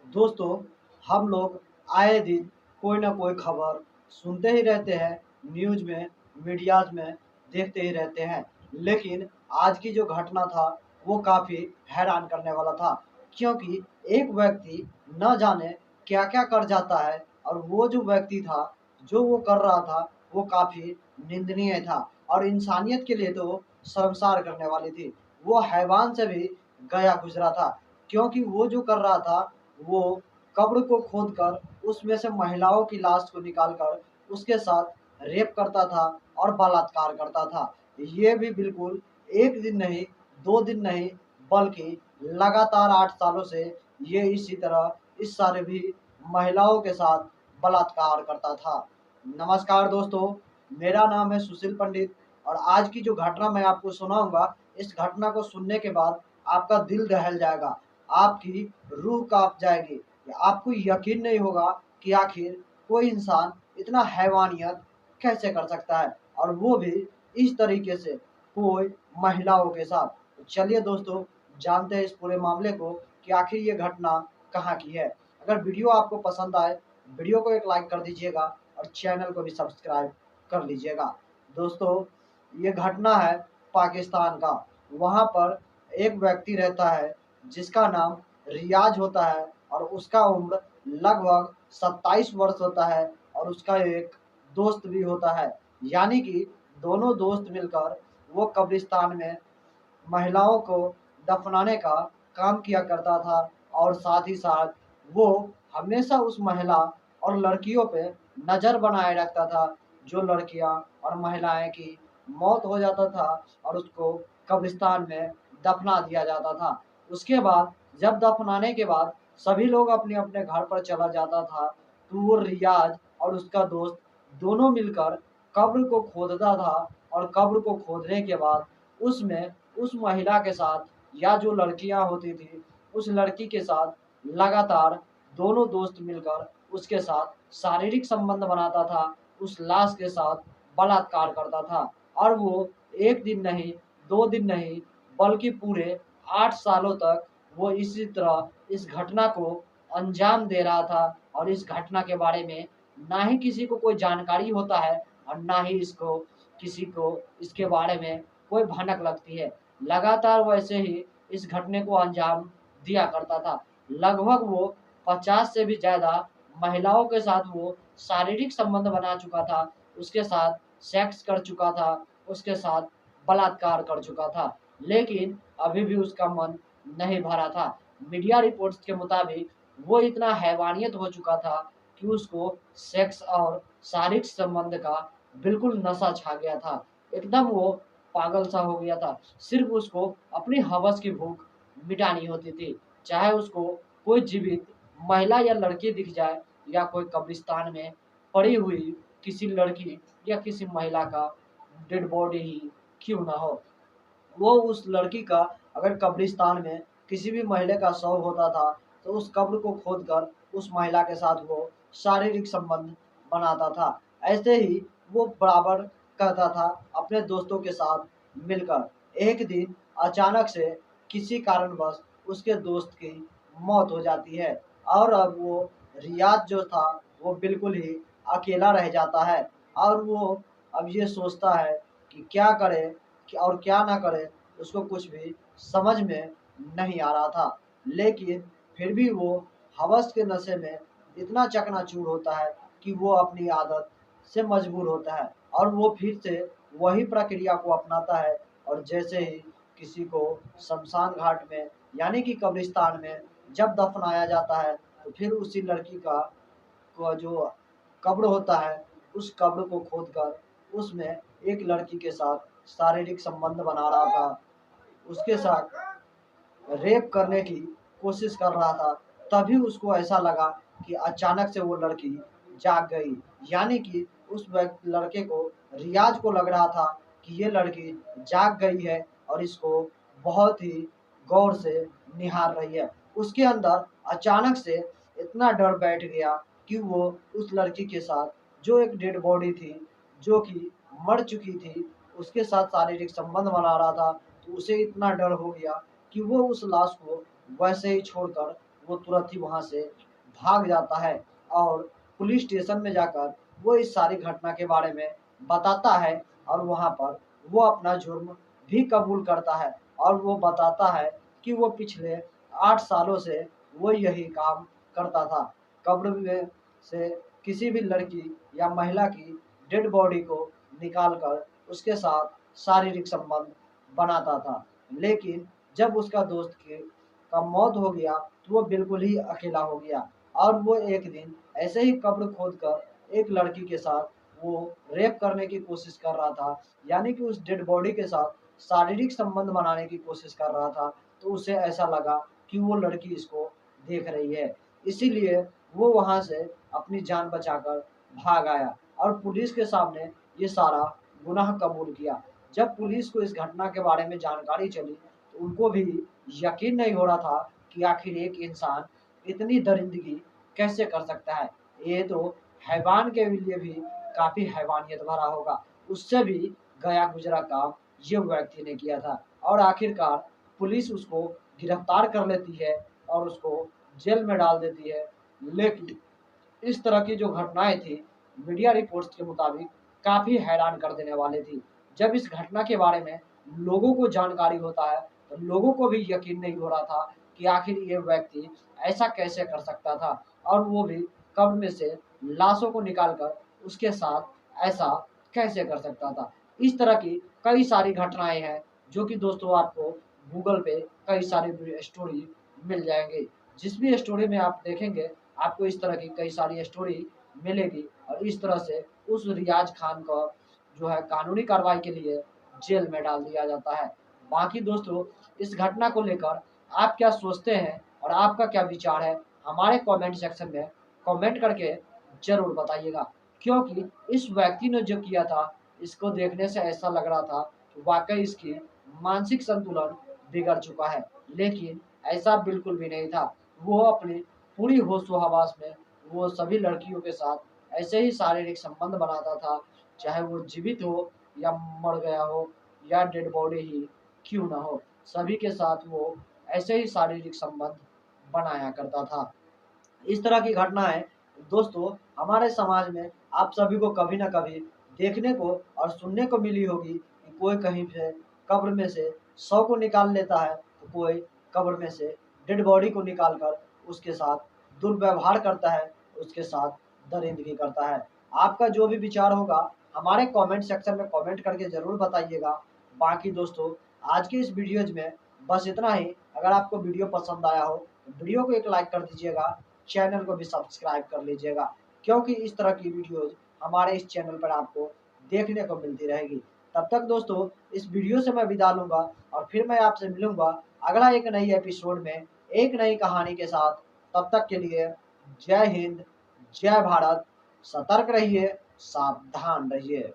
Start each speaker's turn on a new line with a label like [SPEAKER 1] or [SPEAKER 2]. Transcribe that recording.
[SPEAKER 1] दोस्तों, हम लोग आए दिन कोई ना कोई खबर सुनते ही रहते हैं, न्यूज़ में, मीडियाज़ में देखते ही रहते हैं। लेकिन आज की जो घटना था, वो काफ़ी हैरान करने वाला था, क्योंकि एक व्यक्ति न जाने क्या-क्या कर जाता है और वो जो व्यक्ति था, जो वो कर रहा था, वो काफ़ी निंदनीय था और इंसानियत के लिए तो शर्मसार करने वाली थी। वो हैवान से भी गया गुज़रा था, क्योंकि वो जो कर रहा था, वो कब्र को खोदकर उसमें से महिलाओं की लाश को निकालकर उसके साथ रेप करता था और बलात्कार करता था। ये भी बिल्कुल 1 दिन नहीं, 2 दिन नहीं, बल्कि लगातार 8 सालों से ये इसी तरह इस सारे भी महिलाओं के साथ बलात्कार करता था। नमस्कार दोस्तों, मेरा नाम है सुशील पंडित और आज की जो घटना मैं आपको सुनाऊँगा, इस घटना को सुनने के बाद आपका दिल दहल जाएगा, आपकी रूह काँप जाएगी। आपको यकीन नहीं होगा कि आखिर कोई इंसान इतना हैवानियत कैसे कर सकता है और वो भी इस तरीके से कोई महिलाओं के साथ। तो चलिए दोस्तों, जानते हैं इस पूरे मामले को कि आखिर ये घटना कहाँ की है। अगर वीडियो आपको पसंद आए, वीडियो को एक लाइक कर दीजिएगा और चैनल को भी सब्सक्राइब कर लीजिएगा। दोस्तों, ये घटना है पाकिस्तान का। वहाँ पर एक व्यक्ति रहता है जिसका नाम रियाज होता है और उसका उम्र लगभग 27 वर्ष होता है और उसका एक दोस्त भी होता है। यानी कि दोनों दोस्त मिलकर वो कब्रिस्तान में महिलाओं को दफनाने का काम किया करता था और साथ ही साथ वो हमेशा उस महिला और लड़कियों पे नज़र बनाए रखता था, जो लड़कियां और महिलाएं की मौत हो जाता था और उसको कब्रिस्तान में दफना दिया जाता था। उसके बाद जब दफनाने के बाद सभी लोग अपने-अपने घर पर चला जाता था, तो वो रियाज और उसका दोस्त दोनों मिलकर कब्र को खोदता था और कब्र को खोदने के बाद उसमें उस महिला के साथ या जो लड़कियां होती थी, उस लड़की के साथ लगातार दोनों दोस्त मिलकर उसके साथ शारीरिक संबंध बनाता था, उस लाश के साथ बलात्कार करता था और वो 1 दिन नहीं, 2 दिन नहीं, बल्कि पूरे 8 सालों तक वो इसी तरह इस घटना को अंजाम दे रहा था और इस घटना के बारे में ना ही किसी को कोई जानकारी होता है और ना ही इसको किसी को इसके बारे में कोई भनक लगती है। लगातार वैसे ही इस घटने को अंजाम दिया करता था। लगभग वो 50 से भी ज़्यादा महिलाओं के साथ वो शारीरिक संबंध बना चुका था, उसके साथ सेक्स कर चुका था, उसके साथ बलात्कार कर चुका था। लेकिन अभी भी उसका मन नहीं भरा था। मीडिया रिपोर्ट्स के मुताबिक वो इतना हैवानियत हो चुका था कि उसको सेक्स और शारीरिक संबंध का बिल्कुल नशा छा गया था। एकदम वो पागल सा हो गया था। सिर्फ़ उसको अपनी हवस की भूख मिटानी होती थी। चाहे उसको कोई जीवित महिला या लड़की दिख जाए या कोई कब्रिस्तान में पड़ी हुई किसी लड़की या किसी महिला का डेड बॉडी ही क्यों ना हो। वो उस लड़की का अगर कब्रिस्तान में किसी भी महिला का शव होता था, तो उस कब्र को खोदकर उस महिला के साथ वो शारीरिक संबंध बनाता था। ऐसे ही वो बराबर करता था अपने दोस्तों के साथ मिलकर। एक दिन अचानक से किसी कारणवश उसके दोस्त की मौत हो जाती है और अब वो रियाज़ जो था, वो बिल्कुल ही अकेला रह जाता है और वो अब ये सोचता है कि क्या करे और क्या ना करे, उसको कुछ भी समझ में नहीं आ रहा था। लेकिन फिर भी वो हवस के नशे में इतना चकनाचूर होता है कि वो अपनी आदत से मजबूर होता है और वो फिर से वही प्रक्रिया को अपनाता है और जैसे ही किसी को शमशान घाट में यानी कि कब्रिस्तान में जब दफनाया जाता है, तो फिर उसी लड़की का जो कब्र होता है, उस कब्र को खोदकर उसमें एक लड़की के साथ शारीरिक संबंध बना रहा था, उसके साथ रेप करने की कोशिश कर रहा था। तभी उसको ऐसा लगा कि अचानक से वो लड़की जाग गई। यानी कि उस लड़के को रियाज़ को लग रहा था कि ये लड़की जाग गई है और इसको बहुत ही गौर से निहार रही है। उसके अंदर अचानक से इतना डर बैठ गया कि वो उस लड़की के साथ जो एक डेड बॉडी थी, जो कि मर चुकी थी, उसके साथ शारीरिक संबंध बना रहा था। तो उसे इतना डर हो गया कि वो उस लाश को वैसे ही छोड़कर वो तुरंत ही वहाँ से भाग जाता है और पुलिस स्टेशन में जाकर वो इस सारी घटना के बारे में बताता है और वहाँ पर वो अपना जुर्म भी कबूल करता है और वो बताता है कि वो पिछले 8 सालों से वो यही काम करता था। कब्र में से किसी भी लड़की या महिला की डेड बॉडी को निकालकर उसके साथ शारीरिक संबंध बनाता था। लेकिन जब उसका दोस्त का मौत हो गया तो वो बिल्कुल ही अकेला हो गया और वो एक दिन ऐसे ही कब्र खोदकर एक लड़की के साथ वो रेप करने की कोशिश कर रहा था, यानी कि उस डेड बॉडी के साथ शारीरिक संबंध बनाने की कोशिश कर रहा था। तो उसे ऐसा लगा कि वो लड़की इसको देख रही है, इसीलिए वो वहां से अपनी जान बचाकर भाग आया और पुलिस के सामने ये सारा गुनाह कबूल किया। जब पुलिस को इस घटना के बारे में जानकारी चली तो उनको भी यकीन नहीं हो रहा था कि आखिर एक इंसान इतनी दरिंदगी कैसे कर सकता है। ये तो हैवान के लिए भी काफी हैवानियत भरा होगा। उससे भी गया गुजरा काम ये व्यक्ति ने किया था और आखिरकार पुलिस उसको गिरफ्तार कर लेती है और उसको जेल में डाल देती है। लेकिन इस तरह की जो घटनाएं थी मीडिया रिपोर्ट्स के मुताबिक काफी हैरान कर देने वाली थी। जब इस घटना के बारे में लोगों को जानकारी होता है तो लोगों को भी यकीन नहीं हो रहा था कि आखिर ये व्यक्ति ऐसा कैसे कर सकता था और वो भी कब्र में से लाशों को निकालकर उसके साथ ऐसा कैसे कर सकता था। इस तरह की कई सारी घटनाएं हैं जो कि दोस्तों आपको गूगल पे कई सारी स्टोरी मिल जाएंगे। जिस भी स्टोरी में आप देखेंगे आपको इस तरह की कई सारी स्टोरी मिलेगी और इस तरह से उस रियाज खान को जो है कानूनी कार्रवाई के लिए जेल में डाल दिया जाता है। बाकी दोस्तों इस घटना को लेकर आप क्या सोचते हैं और आपका क्या विचार है हमारे कमेंट सेक्शन में कमेंट करके जरूर बताइएगा। क्योंकि इस व्यक्ति ने जो किया था इसको देखने से ऐसा लग रहा था कि वाकई इसकी मानसिक संतुलन बिगड़ चुका है, लेकिन ऐसा बिल्कुल भी नहीं था। वो अपनी पूरी होशो हवास में वो सभी लड़कियों के साथ ऐसे ही शारीरिक संबंध बनाता था, चाहे वो जीवित हो या मर गया हो या डेड बॉडी ही क्यों ना हो, सभी के साथ वो ऐसे ही शारीरिक संबंध बनाया करता था। इस तरह की घटनाएं दोस्तों हमारे समाज में आप सभी को कभी ना कभी देखने को और सुनने को मिली होगी कि कोई कहीं से कब्र में से शव को निकाल लेता है तो कोई कब्र में से डेड बॉडी को निकाल कर उसके साथ दुर्व्यवहार करता है, उसके साथ दरिंदगी करता है। आपका जो भी विचार होगा हमारे कमेंट सेक्शन में कमेंट करके जरूर बताइएगा। बाकी दोस्तों आज की इस वीडियोज में बस इतना ही। अगर आपको वीडियो पसंद आया हो तो वीडियो को एक लाइक कर दीजिएगा, चैनल को भी सब्सक्राइब कर लीजिएगा, क्योंकि इस तरह की वीडियोज हमारे इस चैनल पर आपको देखने को मिलती रहेगी। तब तक दोस्तों इस वीडियो से मैं विदा लूंगा और फिर मैं आपसे मिलूंगा अगला एक नई एपिसोड में एक नई कहानी के साथ। तब तक के लिए जय हिंद, जय भारत, सतर्क रहिए, सावधान रहिए।